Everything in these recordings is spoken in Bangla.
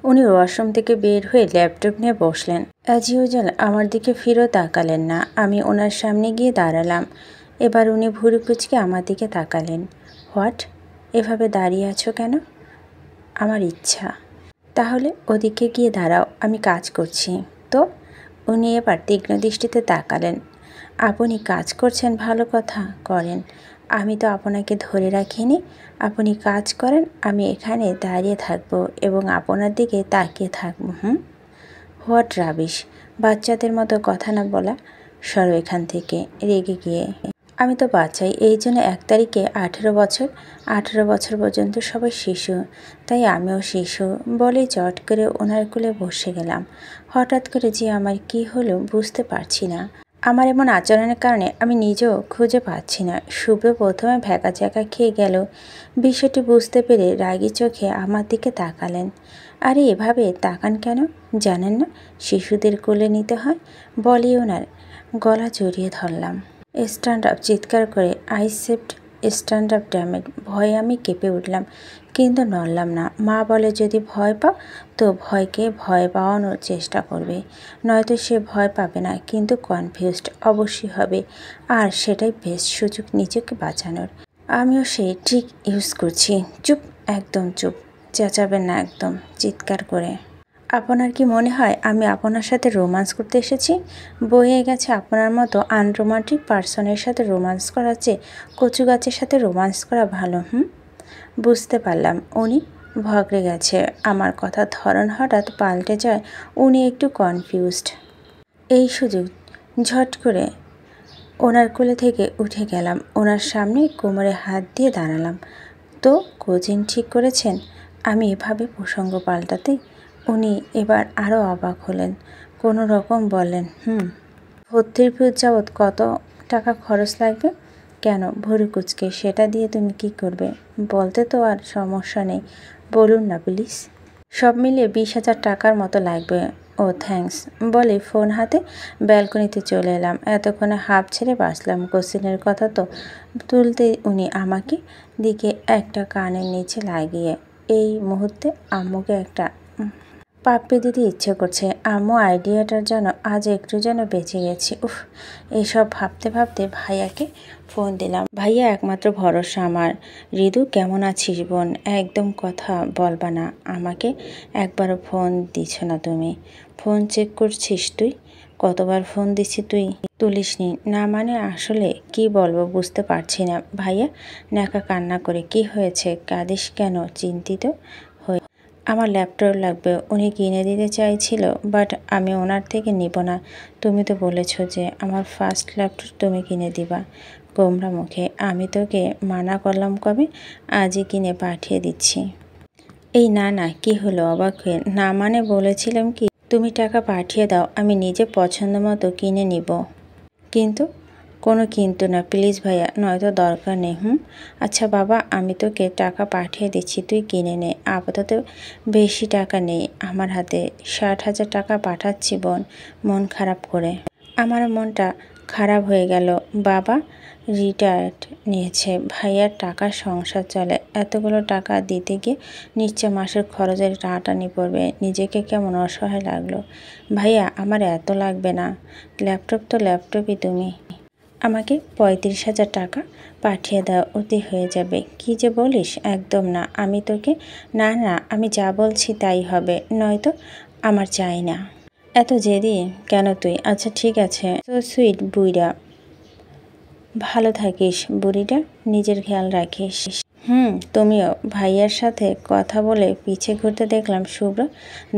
উনি ওয়াশরুম থেকে বের হয়ে ল্যাপটপ নিয়ে বসলেন। অ্যাজ ইউজুয়াল আমার দিকে ফিরেও তাকালেন না। আমি ওনার সামনে গিয়ে দাঁড়ালাম। এবার উনি ভুরু কুঁচকে আমার দিকে তাকালেন। হোয়াট? এভাবে দাঁড়িয়ে আছো কেন? আমার ইচ্ছা। তাহলে ওদিকে গিয়ে দাঁড়াও, আমি কাজ করছি। তো? উনি এবার তীক্ষ্ণ দৃষ্টিতে তাকালেন। আপনি কাজ করছেন, ভালো কথা, করেন। আমি তো আপনাকে ধরে রাখিনি। আপনি কাজ করেন, আমি এখানে দাঁড়িয়ে থাকবো এবং আপনার দিকে তাকিয়ে থাকবো। What rubbish! বাচ্চাদের মতো কথা না বলা। সরো এখান থেকে, রেগে গিয়ে। আমি তো বাচ্চাই, এই জন্য 1 তারিখে 18 বছর। 18 বছর পর্যন্ত সবাই শিশু, তাই আমিও শিশু বলেই চট করে ওনার কোলে বসে গেলাম। হঠাৎ করে যে আমার কি হলো বুঝতে পারছি না। আমার এমন আচরণের কারণে আমি নিজেও খুঁজে পাচ্ছি না। শুভ্র প্রথমে ভ্যাকাচ্যাকা খেয়ে গেল। বিষয়টি বুঝতে পেরে রাগী চোখে আমার দিকে তাকালেন। আরে এভাবে তাকান কেন? জানেন না শিশুদের কোলে নিতে হয়? বলি ওনার গলা জড়িয়ে ধরলাম। স্ট্যান্ড আপ চিৎকার করে I Sept stand up damn it. ভয়ে আমি কেঁপে উঠলাম, কিন্তু নড়লাম না। মা বলে যদি ভয় পাও তো ভয়কে ভয় পাওয়ানোর চেষ্টা করবে, নয়তো সে ভয় পাবে না, কিন্তু কনফিউজড অবশ্যই হবে। আর সেটাই বেস্ট সুযোগ নিজেকে বাঁচানোর। আমিও সেই ট্রিক ইউজ করছি। চুপ, একদম চুপ, চেঁচাবেন না একদম, চিৎকার করে। আপনার কি মনে হয় আমি আপনার সাথে রোম্যান্স করতে এসেছি? বয়ে গেছে আপনার মতো আনরোমান্টিক পার্সনের সাথে রোম্যান্স করার চেয়ে কচু গাছের সাথে রোম্যান্স করা ভালো। বুঝতে পারলাম উনি ভগড়ে গেছে। আমার কথার ধরন হঠাৎ পাল্টে যায়। উনি একটু কনফিউজড। এই সুযোগ ঝট করে ওনার কোলে থেকে উঠে গেলাম। ওনার সামনে কোমরে হাত দিয়ে দাঁড়ালাম। তো কোচিং ঠিক করেছেন? আমি এভাবে প্রসঙ্গ পাল্টাতেই উনি এবার আরও অবাক হলেন। কোনো রকম বললেন, ভর্তির ফিউজ যাবৎ কত টাকা খরচ লাগবে? কেন ভুরু কুচকে? সেটা দিয়ে তুমি কি করবে? বলতে তো আর সমস্যা নেই, বলুন না প্লিজ। সব মিলিয়ে 20,000 টাকার মতো লাগবে। ও থ্যাঙ্কস বলে ফোন হাতে ব্যালকনিতে চলে এলাম। এতক্ষণে হাঁপ ছেড়ে বাঁচলাম। কোশ্চেনের কথা তো তুলতেই উনি আমাকে দিকে একটা কানের নিচে লাগিয়ে এই মুহূর্তে আম্মুকে একটা পাপ্পি দিতে ইচ্ছে করছে। আম্মু আইডিয়াটার জন্য আজ একটু যেন বেঁচে গেছি। এইসব ভাবতে ভাবতে ভাইয়াকে ফোন দিলাম। ভাইয়া একমাত্র ভরসা আমার। ঋতু কেমন আছিস বোন? একদম কথা বলবা না, আমাকে একবারও ফোন দিছ না তুমি। ফোন চেক করছিস তুই? কতবার ফোন দিছি তুই তুলিসনি? না মানে আসলে কি বলবো বুঝতে পারছি না। ভাইয়া ন্যাকা কান্না করে, কি হয়েছে, কাঁদিস কেন? চিন্তিত হয়ে আমার ল্যাপটপ লাগবে, উনি কিনে দিতে চাইছিল, বাট আমি ওনার থেকে নিব না। তুমি তো বলেছ যে আমার ফার্স্ট ল্যাপটপ তুমি কিনে দিবা। গোমরা মুখে, আমি তোকে মানা করলাম কবে? আজই কিনে পাঠিয়ে দিচ্ছি। এই না না, কি হলো? অবাক হয়ে, না মানে বলেছিলাম কি তুমি টাকা পাঠিয়ে দাও, আমি নিজে পছন্দ মতো কিনে নিব। কিন্তু? কোনো কিন্তু না প্লিজ ভাইয়া, নয়তো দরকার নেই। আচ্ছা বাবা, আমি তোকে টাকা পাঠিয়ে দিচ্ছি, তুই কিনে নে। আপাতত বেশি টাকা নেই আমার হাতে। 60,000 টাকা পাঠাচ্ছি বোন, মন খারাপ করে। আমার মনটা খারাপ হয়ে গেল। বাবা রিটায়ার্ড নিয়েছে, ভাইয়ার টাকার সংসার চলে। এতগুলো টাকা দিতে গিয়ে নিশ্চয় মাসের খরচের টানাটানি পড়বে। নিজেকে কেমন অসহায় লাগলো। ভাইয়া আমার এত লাগবে না। ল্যাপটপ তো ল্যাপটপই, তুমি আমাকে 35,000 টাকা পাঠিয়ে দাও, অতি হয়ে যাবে। কি যে বলিস, একদম না। আমি তোকে না না, আমি যা বলছি তাই হবে, নয়তো আমার চাই না। এত জেদি কেন তুই? আচ্ছা ঠিক আছে। তো সুইট বুইড়া, ভালো থাকিস বুড়িটা, নিজের খেয়াল রাখিস। তুমিও। ভাইয়ার সাথে কথা বলে পিছে ঘুরতে দেখলাম শুভ্র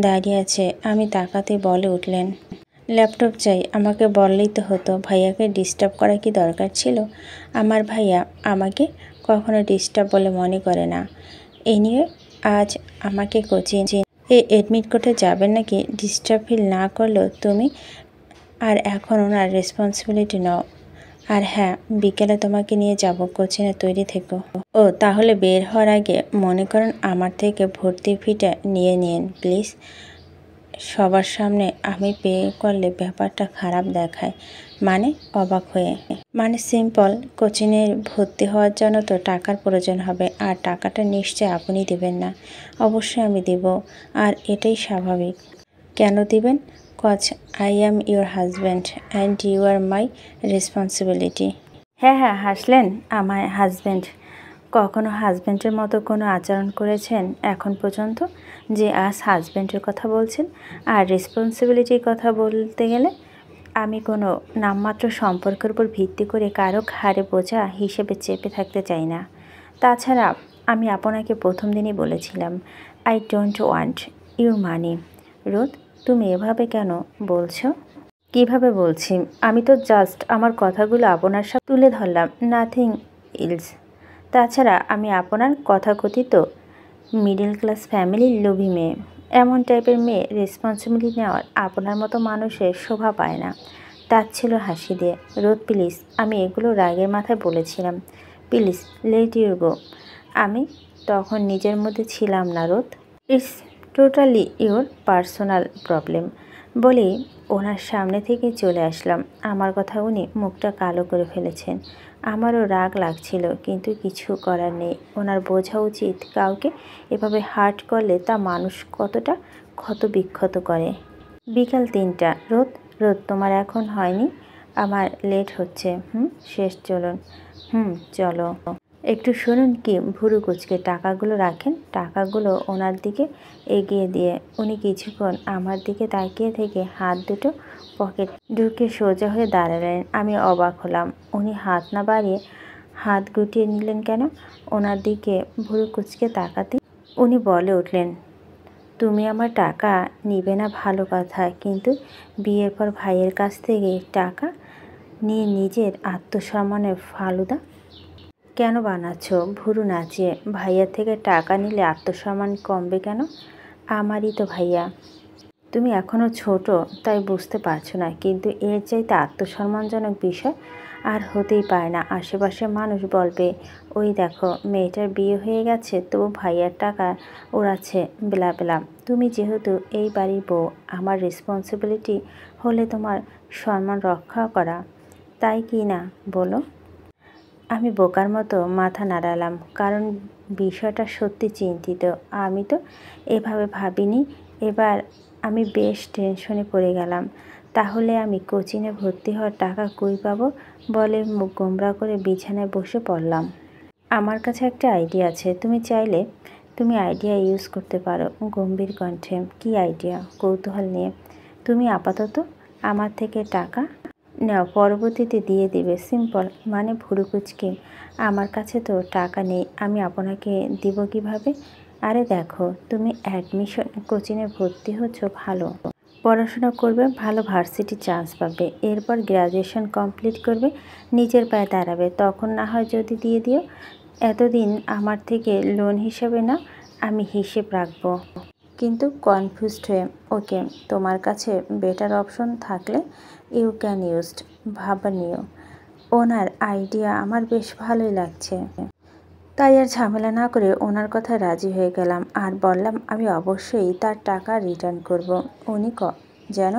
দাঁড়িয়ে আছে। আমি তাকাতে বলে উঠলেন, ল্যাপটপ চাই। আমাকে বললেই তো হতো। ভাইয়াকে ডিস্টার্ব করা কি দরকার ছিল? আমার ভাইয়া আমাকে কখনো ডিস্টার্ব বলে মনে করে না। এনিওয়ে আজ আমাকে কোচিং এডমিট করতে যাবেন নাকি? ডিস্টার্ব ফিল না করলেও তুমি আর এখন ওনার রেসপন্সিবিলিটি নাও। আর হ্যাঁ, বিকেলে তোমাকে নিয়ে যাব, কোচিংয়ে তৈরি থেকো। ও তাহলে বের হওয়ার আগে মনে করেন আমার থেকে ভর্তি ফিটা নিয়ে নিন প্লিজ। সবার সামনে আমি পে করলে ব্যাপারটা খারাপ দেখায়। মানে? অবাক হয়ে। মানে সিম্পল, কোচিংয়ে ভর্তি হওয়ার জন্য তো টাকার প্রয়োজন হবে, আর টাকাটা নিশ্চয় আপনি দেবেন না। অবশ্যই আমি দেব, আর এটাই স্বাভাবিক। কেন দিবেন? Cause I am your husband and you are my responsibility. হ্যাঁ হ্যাঁ, হাসলেন। আমার হাজব্যান্ড? কখনো হাজব্যান্ডের মতো কোনো আচরণ করেছেন এখন পর্যন্ত যে আজ হাজব্যান্ডের কথা বলছেন? আর রেসপন্সিবিলিটির কথা বলতে গেলে আমি কোনো নামমাত্র সম্পর্কের উপর ভিত্তি করে কারো ঘাড়ে বোঝা হিসেবে চেপে থাকতে চাই না। তাছাড়া আমি আপনাকে প্রথম দিনই বলেছিলাম, আই ডোন্ট ওয়ান্ট ইউর মানি। রোদ, তুমি এভাবে কেন বলছো? কিভাবে বলছি? আমি তো জাস্ট আমার কথাগুলো আপনার সাথে তুলে ধরলাম, নাথিং ইলস। তাছাড়া আমি আপনার কথাকথিত মিডল ক্লাস ফ্যামিলির লোভী মেয়ে। এমন টাইপের মেয়ে রেসপন্সিবিলিটি নেওয়ার আপনার মতো মানুষের শোভা পায় না। তাচ্ছিল হাসি দিয়ে। রোদ প্লিজ, আমি এগুলো রাগের মাথায় বলেছিলাম। প্লিজ লেট ইউর গো। আমি তখন নিজের মধ্যে ছিলাম না রোদ। It's totally your personal problem বলেই ওনার সামনে থেকে চলে আসলাম। আমার কথা উনি মুখটা কালো করে ফেলেছেন। আমারও রাগ লাগছিল, কিন্তু কিছু করার নেই। ওনার বোঝা উচিত কাউকে এভাবে হার্ট করলে তা মানুষ কতটা ক্ষত বিক্ষত করে। বিকাল 3টা। রোদ, রোদ তোমার এখন হয়নি? আমার লেট হচ্ছে। শেষ চলুন। চলো। একটু শুনুন কি, ভুরু কুচকে টাকাগুলো রাখেন। টাকাগুলো ওনার দিকে এগিয়ে দিয়ে উনি কিছুক্ষণ আমার দিকে তাকিয়ে থেকে হাত দুটো পকেট ঢুকে সোজা হয়ে দাঁড়ালেন। আমি অবাক হলাম। উনি হাত না বাড়িয়ে হাত গুটিয়ে নিলেন কেন? ওনার দিকে ভুরু কুচকে তাকাতে উনি বলে উঠলেন, তুমি আমার টাকা নিবে না ভালো কথা, কিন্তু বিয়ের পর ভাইয়ের কাছ থেকে টাকা নিয়ে নিজের আত্মসম্মানের ফালুদা কেন বানাচ্ছ? ভুরু নাচিয়ে। ভাইয়ার থেকে টাকা নিলে আত্মসম্মান কমবে কেন? আমারই তো ভাইয়া। তুমি এখনও ছোট তাই বুঝতে পারছো না, কিন্তু এর চাইতে আত্মসম্মানজনক বিষয় আর হতেই পারে না। আশেপাশের মানুষ বলবে, ওই দেখো মেয়েটার বিয়ে হয়ে গেছে তবু ভাইয়ার টাকা ওড়াচ্ছে, বেলা বেলা। তুমি যেহেতু এই বাড়ির বউ, আমার রেসপন্সিবিলিটি হলে তোমার সম্মান রক্ষা করা, তাই কি না বলো? আমি বোকার মতো মাথা নাড়ালাম, কারণ বিষয়টা সত্যি চিন্তিত। আমি তো এভাবে ভাবিনি। এবার আমি বেশ টেনশনে পড়ে গেলাম। তাহলে আমি কোচিংয়ে ভর্তি হওয়ার টাকা কই পাবো বলে মুখ গোমড়া করে বিছানায় বসে পড়লাম। আমার কাছে একটা আইডিয়া আছে, তুমি চাইলে তুমি আইডিয়া ইউজ করতে পারো। গম্ভীর কণ্ঠে। কি আইডিয়া? কৌতূহল নিয়ে। তুমি আপাতত আমার থেকে টাকা নাও, পরবর্তীতে দিয়ে দিবে। সিম্পল। মানে? ভুরু কুচকে। আমার কাছে তো টাকা নেই, আমি আপনাকে দিব কিভাবে? আরে দেখো, তুমি অ্যাডমিশন কোচিংয়ে ভর্তি হচ্ছ, ভালো পড়াশোনা করবে, ভালো ভার্সিটি চান্স পাবে, এরপর গ্র্যাজুয়েশন কমপ্লিট করবে, নিজের পায়ে দাঁড়াবে, তখন না হয় যদি দিয়ে দিও। এতদিন আমার থেকে লোন হিসেবে না, আমি হিসেব রাখবো। কিন্তু কনফিউজড হয়ে, ওকে, তোমার কাছে বেটার অপশন থাকলে ইউ ক্যান ইউজড, ভাবা নিও। ওনার আইডিয়া আমার বেশ ভালোই লাগছে। তাই আর ঝামেলা না করে ওনার কথায় রাজি হয়ে গেলাম আর বললাম আমি অবশ্যই তার টাকা রিটার্ন করব। উনি যেন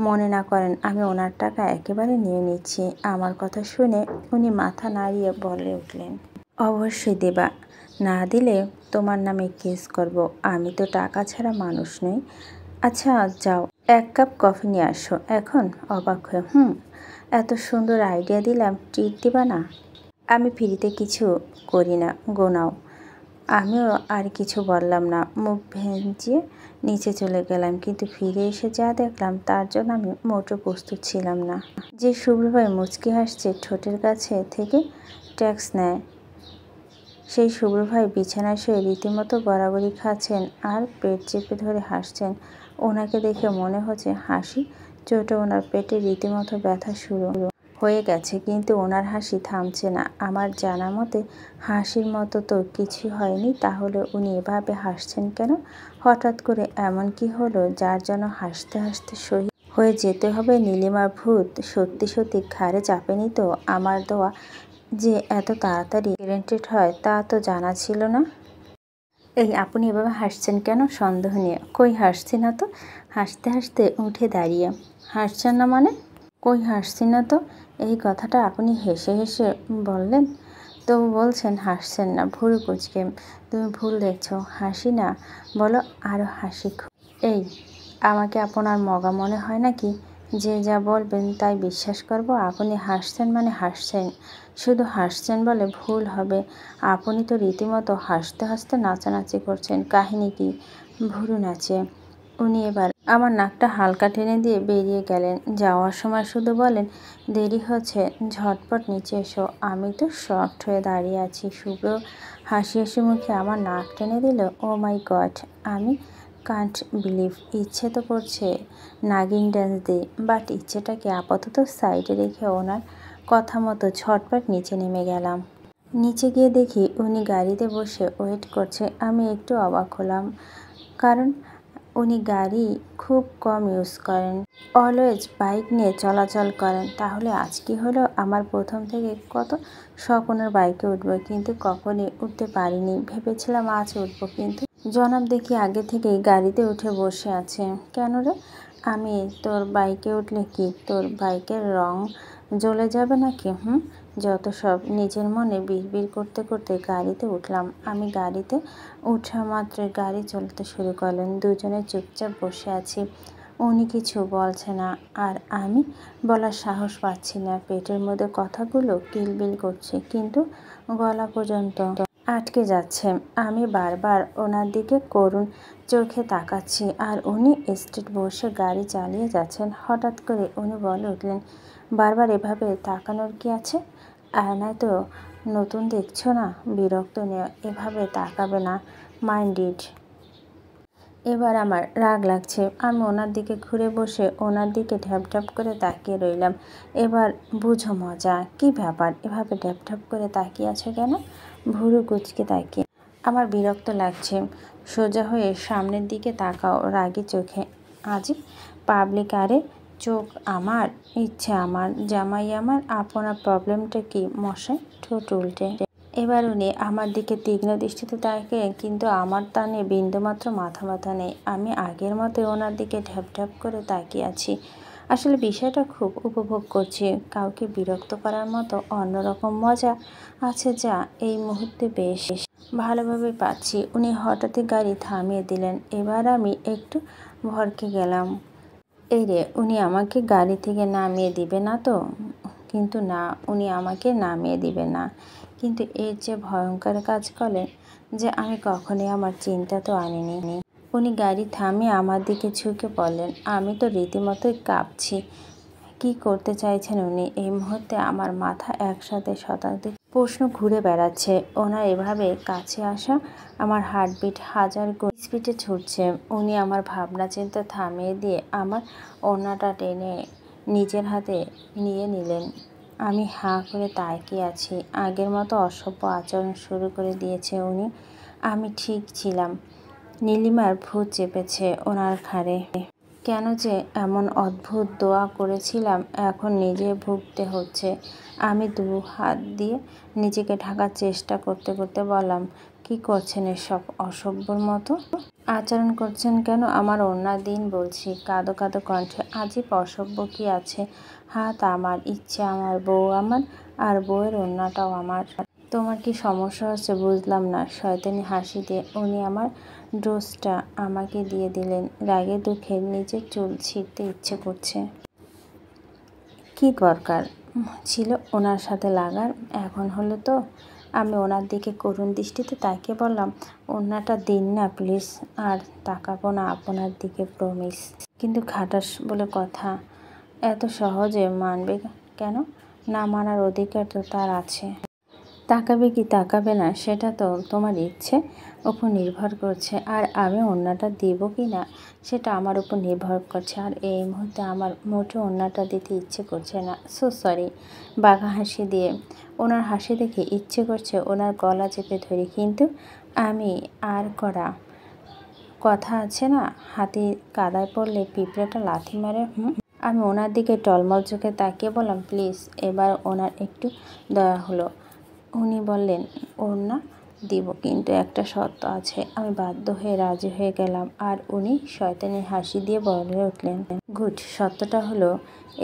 মনে না করেন আমি ওনার টাকা একেবারে নিয়ে নিচ্ছি। আমার কথা শুনে উনি মাথা নাড়িয়ে বলে উঠলেন, অবশ্যই দেবা, না দিলে তোমার নামে কেস করব। আমি তো টাকা ছাড়া মানুষ নই। আচ্ছা যাও, 1 কাপ কফি নিয়ে আসো এখন। অবাক হয়ে, এত সুন্দর আইডিয়া দিলাম, ট্রিট দিবা না? আমি ফ্রিতে কিছু করি না, গোনাও। আমিও আর কিছু বললাম না, মুখ ভেঙচিয়ে নিচে চলে গেলাম। কিন্তু ফিরে এসে যা দেখলাম তার জন্য আমি মোটেও প্রস্তুত ছিলাম না। যে শুভ্রভাই মুচকি হাসছে, ঠোঁটের কাছে থেকে ট্যাক্স নেয়, সেই শুভ্রভাই বিছানায় শুয়ে রীতিমতো গড়াগড়ি খাচ্ছেন আর পেট চেপে ধরে হাসছেন। ওনাকে দেখে মনে হচ্ছে হাসি চোটে ওনার পেটে রীতিমতো ব্যথা শুরু হয়ে গেছে, কিন্তু ওনার হাসি থামছে না। আমার জানা মতে হাসির মতো তো কিছু হয়নি, তাহলে উনি এভাবে হাসছেন কেন? হঠাৎ করে এমন কি হলো যার জন্য হাসতে হাসতে শহীদ হয়ে যেতে হবে? নীলিমার ভূত সত্যি সত্যি ঘাড়ে চাপেনি তো? আমার দোয়া যে এত তাড়াতাড়ি গ্যারেন্টেড হয় তা তো জানা ছিল না। এই আপনি এভাবে হাসছেন কেন? সন্দেহ নিয়ে। কই হাসছি না তো। হাসতে হাসতে উঠে দাঁড়িয়ে। হাসছেন না মানে? কই হাসছি না তো। এই কথাটা আপনি হেসে হেসে বললেন। তবু বলছেন হাসছেন না। ভুরু কুঁচকে। তুমি ভুল দেখছো। হাসি না, বলো আরও হাসি। এই আমাকে আপনার মগা মনে হয় নাকি যে যা বলবেন তাই বিশ্বাস করব? আপনি হাসছেন মানে হাসছেন। শুধু হাসছেন বলে ভুল হবে। আপনি তো রীতিমতো হাসতে হাসতে নাচানাচি করছেন। কাহিনী কি? ভুরু নাচে। উনি এবার আমার নাকটা হালকা টেনে দিয়ে বেরিয়ে গেলেন। যাওয়ার সময় শুধু বলেন, দেরি হচ্ছে, ঝটপট নিচে এসো। আমি তো শকড হয়ে দাঁড়িয়ে আছি। শুভ্র হাসি হাসি মুখে আমার নাক টেনে দিল। ও মাই গড, আমি কান্ট বিলিভ। ইচ্ছে তো করছে নাগিন ড্যান্স দিই, বাট ইচ্ছেটাকে আপাতত সাইডে রেখে ওনার কথা মতো ঝটপট নিচে নেমে গেলাম। নিচে গিয়ে দেখি উনি গাড়িতে বসে ওয়েট করছে। আমি একটু অবাক হলাম, কারণ উনি গাড়ি খুব কম ইউজ করেন, অলওয়েজ বাইক নিয়ে চলাচল করেন। তাহলে আজ কি হলো? আমার প্রথম থেকে কত শখ ওনার বাইকে উঠবো, কিন্তু কখনই উঠতে পারিনি। ভেবেছিলাম আজ উঠবো, কিন্তু জনাব দেখি আগে থেকেই গাড়িতে উঠে বসে আছে। কেন রে? আমি তোর বাইকে উঠলে কি তোর বাইকের রং জ্বলে যাবে নাকি? যত সব। নিজের মনে বিড়বিড় করতে করতে গাড়িতে উঠলাম। আমি গাড়িতে ওঠা মাত্রই গাড়ি চলতে শুরু করলেন। দুজনে চুপচাপ বসে আছি। উনি কিছু বলছে না, আর আমি বলার সাহস পাচ্ছি না। পেটের মধ্যে কথাগুলো কিলবিল করছে, কিন্তু গলা পর্যন্ত আটকে যাচ্ছে। আমি বারবার ওনার দিকে করুণ চোখে তাকাচ্ছি, আর উনি স্ট্রেট বসে গাড়ি চালিয়ে যাচ্ছেন। হঠাৎ করে উনি বলে উঠলেন, বারবার এভাবে তাকানোর কি আছে? আয়নায় তো নতুন দেখছো না? বিরক্ত নিয়ে এভাবে তাকাবে না। Mind it. এবার আমার রাগ লাগছে। আমি ওনার দিকে ঘুরে বসে ওনার দিকে ঢ্যাপ করে তাকিয়ে রইলাম। এবার বুঝো মজা। কি ব্যাপার, এভাবে ঢ্যাপ করে তাকিয়ে আছো কেন? ভুরু কুঁচকে তাকিয়ে। আমার বিরক্ত লাগছে। সোজা হয়ে সামনের দিকে তাকাও রাগী চোখে। আজই পাবলিক। আরে চোখ আমার, ইচ্ছে আমার, জামাই আমার, আপনার প্রবলেমটা কি মশাই? ঠোঁট উল্টে এবার উনি আমার দিকে তীক্ষ্ণ দৃষ্টিতে তাকিয়ে, কিন্তু আমার তা নিয়ে বিন্দুমাত্র মাথা ব্যথা নেই। আমি আগের মতোই ওনার দিকে ঢ্যাপ করে তাকিয়ে আছি। আসলে বিষয়টা খুব উপভোগ করছি। কাউকে বিরক্ত করার মতো অন্যরকম মজা আছে, যা এই মুহূর্তে বেশ ভালোভাবে পাচ্ছি। উনি হঠাৎই গাড়ি থামিয়ে দিলেন। এবার আমি একটু ভড়কে গেলাম। এই রে, উনি আমাকে গাড়ি থেকে নামিয়ে দিবে না তো? কিন্তু না, উনি আমাকে নামিয়ে দিবে না। কিন্তু এর যে ভয়ঙ্কর কাজ করলেন যে আমি কখনোই আমার চিন্তা তো আনিনি। উনি গাড়ি থামিয়ে আমার দিকে ঝুঁকে পড়লেন। আমি তো রীতিমতোই কাঁপছি। কি করতে চাইছেন উনি? এই মুহূর্তে আমার মাথা একসাথে শতাধিক প্রশ্ন ঘুরে বেড়াচ্ছে। ওনার এভাবে কাছে আসা, আমার হার্টবিট হাজার গুণ স্পিডে ছুটছে। উনি আমার ভাবনা চিন্তা থামিয়ে দিয়ে আমার ওড়নাটা টেনে নিজের হাতে নিয়ে নিলেন। আমি হাঁ করে তাকিয়ে আছি। আগের মতো অসভ্য আচরণ শুরু করে দিয়েছে উনি। আমি ঠিক ছিলাম। নীলিমার ভূত চেপেছে ওনার ঘাড়ে। কেন যে এমন অদ্ভুত দোয়া করেছিলাম, এখন নিজে ভুগতে হচ্ছে। আমি দু হাত দিয়ে নিজেকে ঢাকার চেষ্টা করতে করতে বললাম, কি করছেন এসব? অসভ্যর মতো আচরণ করছেন কেন? আমার ওড়না দিন বলছি, কাঁদো কাঁদো কণ্ঠে। আজীব অসভ্য কি আছে? হাত আমার, ইচ্ছে আমার, বউ আমার, আর বউয়ের ওড়নাটাও আমার। তোমার কি সমস্যা হচ্ছে বুঝলাম না। শয়তানি হাসি দিয়ে উনি আমার ড্রেসটা আমাকে দিয়ে দিলেন। রাগে দুঃখে নিজের চুল ছিঁড়তে ইচ্ছে করছে। কি দরকার ছিল ওনার সাথে লাগার? এখন হলো তো। আমি ওনার দিকে করুণ দৃষ্টিতে তাকিয়ে বললাম, ওড়নাটা দিন না প্লিজ। আর তাকাবো না আপনার দিকে, প্রমিস। কিন্তু খাটাস বলে কথা, এত সহজে মানবে কেন? না মানার অধিকার তো তার আছে। তাকাবে কি তাকাবে না সেটা তো তোমার ইচ্ছে উপর নির্ভর করছে, আর আমি ওড়নাটা দিব কি না সেটা আমার উপর নির্ভর করছে। আর এই মুহূর্তে আমার মোটেও ওড়নাটা দিতে ইচ্ছে করছে না। So sorry. বাঘা হাসি দিয়ে ওনার হাসি দেখে ইচ্ছে করছে ওনার গলা চেপে ধরি, কিন্তু আমি আর করা কথা আছে না, হাতি কাদায় পড়লে পিঁপড়েটা লাথি মারে। আমি ওনার দিকে টলমল চোখে তাকিয়ে বললাম, প্লিজ। এবার ওনার একটু দয়া হলো। উনি বললেন, ওড়না দিব, কিন্তু একটা শর্ত আছে। আমি বাধ্য হয়ে রাজি হয়ে গেলাম। আর উনি শয়তানি হাসি দিয়ে বলে উঠলেন, গুড। শর্তটা হলো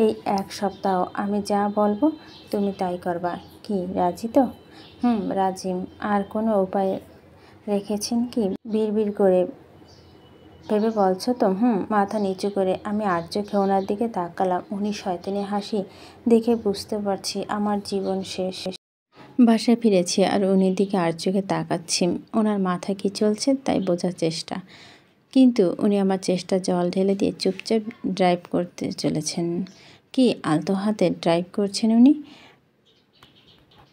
এই 1 সপ্তাহ আমি যা বলবো তুমি তাই করবা। কি রাজি তো? রাজি। আর কোনো উপায় রেখেছেন কি? বিড়বিড় করে ভেবে বলছো তো? মাথা নিচু করে আমি আর চোখে ওনার দিকে তাকালাম। উনি শয়তানি হাসি দেখে বুঝতে পারছি আমার জীবন শেষ। বাসায় ফিরেছি আর উনির দিকে আর চোখে তাকাচ্ছি। ওনার মাথায় কি চলছে তাই বোঝার চেষ্টা, কিন্তু উনি আমার চেষ্টা জল ঢেলে দিয়ে চুপচাপ ড্রাইভ করতে চলেছেন। কি আলতো হাতে ড্রাইভ করছেন উনি।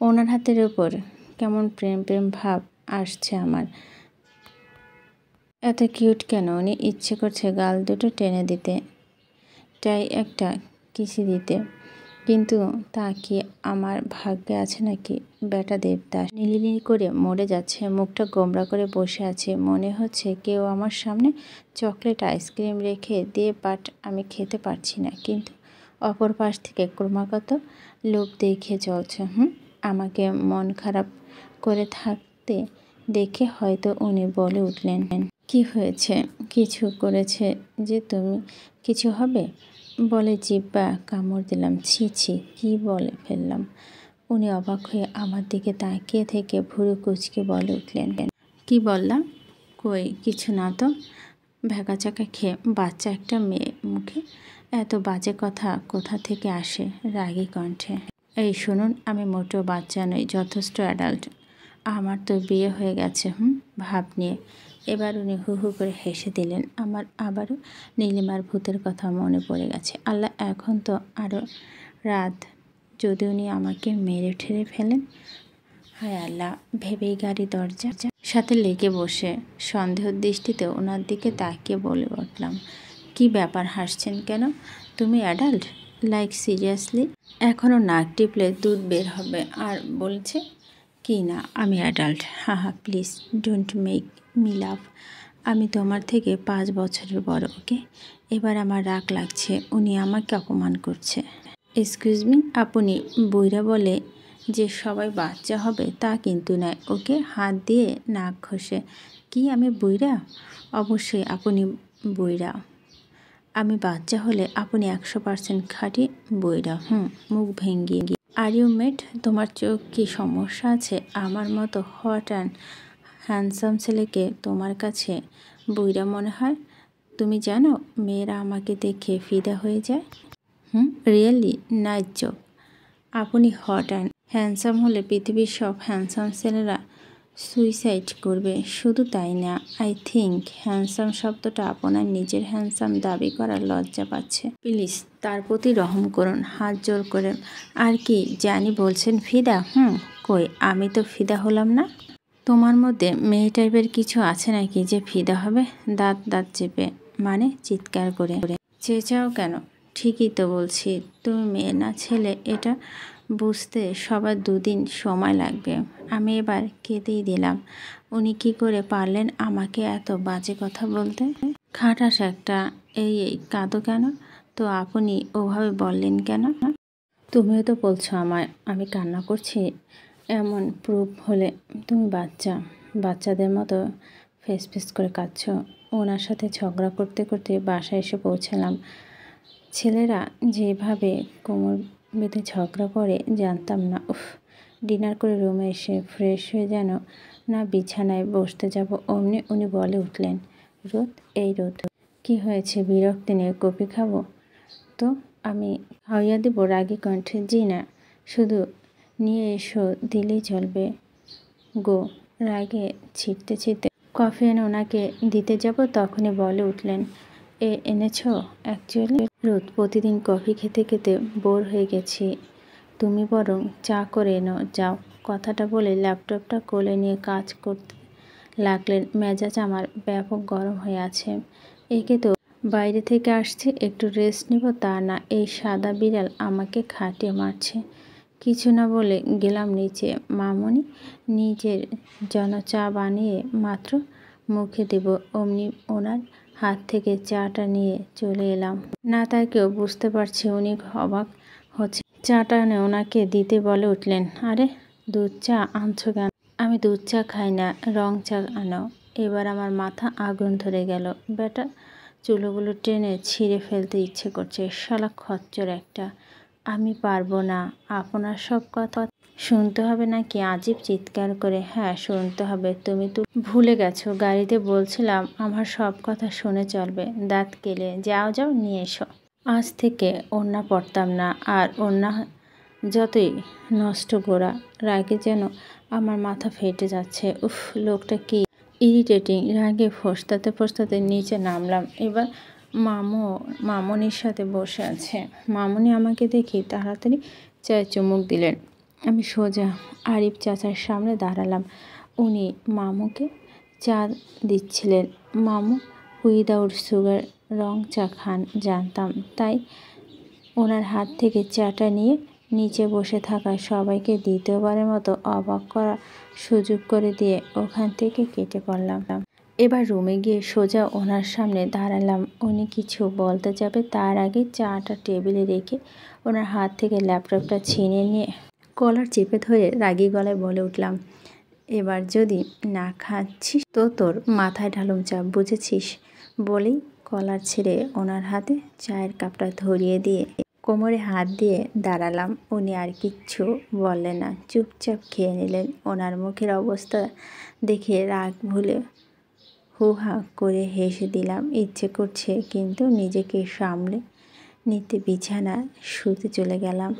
ওনার হাতের উপর কেমন প্রেম প্রেম ভাব আসছে আমার। এত কিউট কেন উনি? ইচ্ছে করছে গাল দুটো টেনে দিতে, তাই একটা কিসি দিতে, কিন্তু তা কি আমার ভাগ্যে আছে নাকি? বেটা দেবদাস নীলিনী করে মরে যাচ্ছে, মুখটা গোমড়া করে বসে আছে। মনে হচ্ছে কেউ আমার সামনে চকলেট আইসক্রিম রেখে দিয়ে, বাট আমি খেতে পারছি না। কিন্তু অপর পাশ থেকে ক্রমাগত লোভ দেখে চলছে। আমাকে মন খারাপ করে থাকতে দেখে হয়তো উনি বলে উঠলেন, কি হয়েছে? কিছু করেছে যে তুমি কিছু হবে? বলে জিহ্বা কামড় দিলাম। ছি ছি, কি বলে ফেললাম। উনি অবাক হয়ে আমার দিকে তাকিয়ে থেকে ভুরু কুঁচকে বলে উঠলেন, কি বললাম? কই কিছু না তো। ভ্যাকাচাকা খেয়ে বাচ্চা একটা মেয়ে মুখে এত বাজে কথা কোথা থেকে আসে? রাগী কণ্ঠে, এই শুনুন, আমি মোটেও বাচ্চা নই, যথেষ্ট অ্যাডাল্ট। আমার তো বিয়ে হয়ে গেছে। ভাব নিয়ে। এবার উনি হু হু করে হেসে দিলেন। আমার আবারও নীলিমার ভূতের কথা মনে পড়ে গেছে। আল্লাহ, এখন তো আরও রাত, যদি উনি আমাকে মেরে ঠেরে ফেলেন। হায় আল্লাহ ভেবেই গাড়ি দরজা সাথে লেগে বসে সন্দেহ দৃষ্টিতে ওনার দিকে তাকিয়ে বলে উঠলাম, কি ব্যাপার, হাসছেন কেন? তুমি অ্যাডাল্ট? Like seriously? এখনও নাক টিপলে দুধ বের হবে আর বলছে কি না আমি অ্যাডাল্ট? হা please don't make me love. আমি তোমার থেকে 5 বছরের বড়, ওকে? এবার আমার রাগ লাগছে, উনি আমাকে অপমান করছে। এক্সকিউজ মি, আপনি বুইড়া বলে যে সবাই বাচ্চা হবে তা কিন্তু নয়, ওকে? হাত দিয়ে নাক ঘষে। কি আমি বুইড়া? অবশ্যই আপনি বুইড়া। আমি বাচ্চা হলে আপনি 100% খাঁটি বুইড়া। মুখ ভেঙ্গিয়ে। Are you met? তোমার চোখ কি সমস্যা আছে? আমার মতো হট অ্যান্ড হ্যান্ডসাম ছেলেকে তোমার কাছে বুইড়া মনে হয়? তুমি জানো মেয়েরা আমাকে দেখে ফিদা হয়ে যায়। রিয়েলি? Nice joke. আপনি হট অ্যান্ড হ্যান্ডসাম হলে পৃথিবীর সব হ্যান্ডসাম ছেলেরা সুইসাইড করবে। শুধু তাই না, আই থিঙ্ক হ্যান্ডসাম শব্দটা আপনার নিজের হ্যান্ডসাম দাবি করার লজ্জা পাচ্ছে। প্লিজ তার প্রতি রহম করুন, হাত জোর করে। আর কি জানি বলছেন ফিদা? কই আমি তো ফিদা হলাম না। তোমার মধ্যে মেয়ে টাইপের কিছু আছে নাকি যে ফিদা হবে? দাঁত দাঁত চেপে, মানে চিৎকার করে। চেঁচাও কেন? ঠিকই তো বলছি, তুমি মেয়ে না ছেলে এটা বুঝতে সবার 2 দিন সময় লাগবে। আমি এবার কেঁদেই দিলাম। উনি কি করে পারলেন আমাকে এত বাজে কথা বলতে? খাটাস একটা। এই কাঁদো কেন? তো আপনি ওভাবে বললেন কেন? তুমিও তো বলছো আমায় আমি কান্না করছি। এমন প্রুফ হলে তুমি বাচ্চাদের মতো ফেস করে কাঁদছো। ওনার সাথে ঝগড়া করতে করতে বাসায় এসে পৌঁছালাম। ছেলেরা যেভাবে কোমর বেঁধে ঝগড়া করে জানতাম না। ডিনার করে রুমে এসে ফ্রেশ হয়ে যেন না বিছানায় বসতে যাব অমনি উনি বলে উঠলেন, রোদ, এই রোদ, কি হয়েছে? বিরক্তি নিয়ে কফি খাবো তো আমি খাওয়াইয়া দেব? রাগী কণ্ঠে, জি না, শুধু নিয়ে এসো দিলেই চলবে গো। রাগে ছিটতে কফি এনে ওনাকে দিতে যাব, তখনই বলে উঠলেন, এনেছো? অ্যাকচুয়ালি রোদ, প্রতিদিন কফি খেতে খেতে বোর হয়ে গেছি, তুমি বরং চা করে এনো যাও। কথাটা বলে ল্যাপটপটা কোলে নিয়ে কাজ করতে লাগলেন। মেজাজ আমার ব্যাপক গরম হয়ে আছে। একে তো বাইরে থেকে আসছে, একটু রেস্ট নিব, তা না, এই সাদা বিড়াল আমাকে খাটিয়ে মারছে। কিছু না বলে গেলাম নিচে। মামনি নিজের জন্য চা বানিয়ে মাত্র মুখে দেব, অমনি ওনার হাত থেকে চাটা নিয়ে চলে এলাম। না তাকেও বুঝতে পারছি উনি অবাক হচ্ছে। চাটা এনে ওনাকে দিতে বলে উঠলেন, আরে দুধ চা আনছো কেন? আমি দুধ চা খাই না, রং চা আনো। এবার আমার মাথা আগুন ধরে গেল। বেটা চুলোগুলো টেনে ছিঁড়ে ফেলতে ইচ্ছে করছে। শালা খচ্চর একটা। আমি পারবো না। আপনার সব কথা শুনতে হবে নাকি? আজিব চিৎকার করে। হ্যাঁ শুনতে হবে। তুমি তো ভুলে গেছো গাড়িতে বলছিলাম আমার সব কথা শুনে চলবে। দাঁত কেলে যাও যাও নিয়ে এসো। আজ থেকে ওড়না পরতাম না। আর ওড়না যতই নষ্ট গোড়া। রাগে যেন আমার মাথা ফেটে যাচ্ছে। উফ, লোকটা কি ইরিটেটিং। রাগে ফোঁসতাতে ফোঁসতাতে নিচে নামলাম। এবার মামনির সাথে বসে আছে। মামনি আমাকে দেখে তাড়াতাড়ি চায়ে চুমুক দিলেন। আমি সোজা আরিফ চাচার সামনে দাঁড়ালাম। উনি মামুকে চা দিচ্ছিলেন। মামু উইদাউট সুগার রং চা খান জানতাম, তাই ওনার হাত থেকে চাটা নিয়ে নিচে বসে থাকা সবাইকে দ্বিতীয়বারের মতো অবাক করার সুযোগ করে দিয়ে ওখান থেকে কেটে পড়লাম। এবার রুমে গিয়ে সোজা ওনার সামনে দাঁড়ালাম। উনি কিছু বলতে যাবে তার আগে চাটা টেবিলে রেখে ওনার হাত থেকে ল্যাপটপটা ছিনিয়ে নিয়ে কলার চেপে ধরে রাগী গলায় বলে উঠলাম, এবার যদি না খাচ্ছিস তো তোর মাথায় ঢালুম চা, বুঝেছিস? বলেই কলার ছেড়ে ওনার হাতে চায়ের কাপটা ধরিয়ে দিয়ে কোমরে হাত দিয়ে দাঁড়ালাম। উনি আর কিচ্ছু বললেন না, চুপচাপ খেয়ে নিলেন। ওনার মুখের অবস্থা দেখে রাগ ভুলে হু হা করে হেসে দিলাম। ইচ্ছে করছে কিন্তু নিজেকে সামলে নিতে বিছানায় শুতে চলে গেলাম।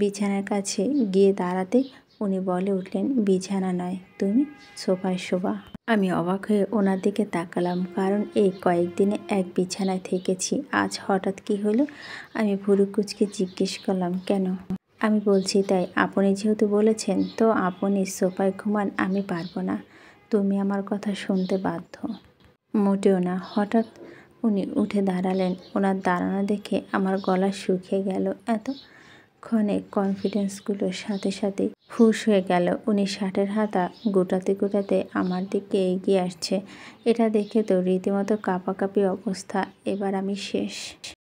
বিছানার কাছে গিয়ে দাঁড়াতে উনি বলে উঠলেন, বিছানা নয়, তুমি সোফায় শোবা। আমি অবাক হয়ে ওনার দিকে তাকালাম, কারণ এই কয়েকদিনে এক বিছানায় থেকেছি। আজ হঠাৎ কি হলো? আমি ভুরু কুঁচকে জিজ্ঞেস করলাম, কেন? আমি বলছি তাই। আপনি যেহেতু বলেছেন তো আপনি সোফায় ঘুমান, আমি পারবো না। তুমি আমার কথা শুনতে বাধ্য। মোটেও না। হঠাৎ উনি উঠে দাঁড়ালেন। ওনার দাঁড়ানো দেখে আমার গলা শুকিয়ে গেল। এতক্ষণে কনফিডেন্সগুলো সাথে সাথে হুঁশ হয়ে গেল। উনি শার্টের হাতা গোটাতে গোটাতে আমার দিকে এগিয়ে আসছে। এটা দেখে তো রীতিমতো কাঁপাকাঁপি অবস্থা। এবার আমি শেষ।